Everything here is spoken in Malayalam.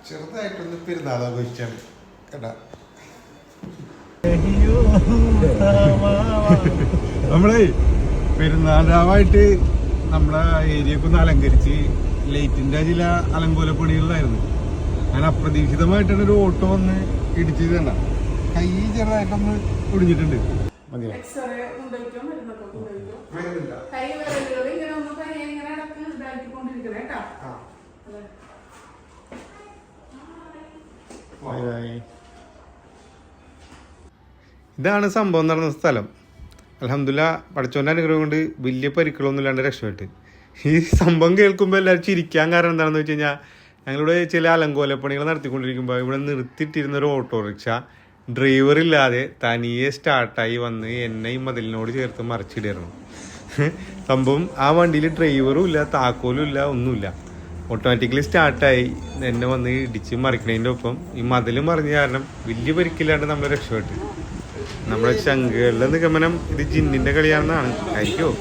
ചെറുതായിട്ടൊന്ന് പെരുന്നാൾ ആഘോഷിച്ചാണ് കേട്ടാ. നമ്മളെ പെരുന്നാൾ രാവായിട്ട് നമ്മളെ ഏരിയയൊക്കെ ഒന്ന് അലങ്കരിച്ച് ലൈറ്റിന്റെ ചില അലങ്കോലപ്പണികളിലായിരുന്നു. അങ്ങനെ അപ്രതീക്ഷിതമായിട്ടാണ് ഒരു ഓട്ടോ വന്ന് ഇടിച്ചത്. കണ്ട കൈ ചെറുതായിട്ടൊന്ന് ഒടിഞ്ഞിട്ടുണ്ട്. ഇതാണ് സംഭവം നടന്ന സ്ഥലം. അൽഹംദുലില്ലാ പഠിച്ചോന്റെ അനുഗ്രഹം കൊണ്ട് വലിയ പരിക്കുകളൊന്നും ഇല്ലാണ്ട് രക്ഷപ്പെട്ട്. ഈ സംഭവം കേൾക്കുമ്പോൾ എല്ലാവരും ചിരിക്കാൻ കാരണം എന്താണെന്ന് വെച്ച് കഴിഞ്ഞാൽ, ഞങ്ങളിവിടെ ചില അലങ്കോലപ്പണികൾ നടത്തിക്കൊണ്ടിരിക്കുമ്പോൾ ഇവിടെ നിർത്തിയിട്ടിരുന്ന ഒരു ഓട്ടോറിക്ഷ ഡ്രൈവർ ഇല്ലാതെ തനിയെ സ്റ്റാർട്ടായി വന്ന് എന്നെ ഈ മതിലിനോട് ചേർത്ത് മറിച്ചിടായിരുന്നു. സംഭവം ആ വണ്ടിയിൽ ഡ്രൈവറും ഇല്ല, താക്കോലും ഇല്ല, ഒന്നുമില്ല. ഓട്ടോമാറ്റിക്കലി സ്റ്റാർട്ടായി എന്നെ വന്ന് ഇടിച്ച് മറിക്കണതിൻ്റെ ഒപ്പം ഈ മതിൽ മറിഞ്ഞ കാരണം വലിയ പരിക്കില്ലാണ്ട് നമ്മൾ രക്ഷപ്പെട്ടു. നമ്മുടെ ചങ്കുകളുടെ നിഗമനം ഇത് ജിന്നിന്റെ കളിയാണെന്നാണ്. ആയിരിക്കുമോ?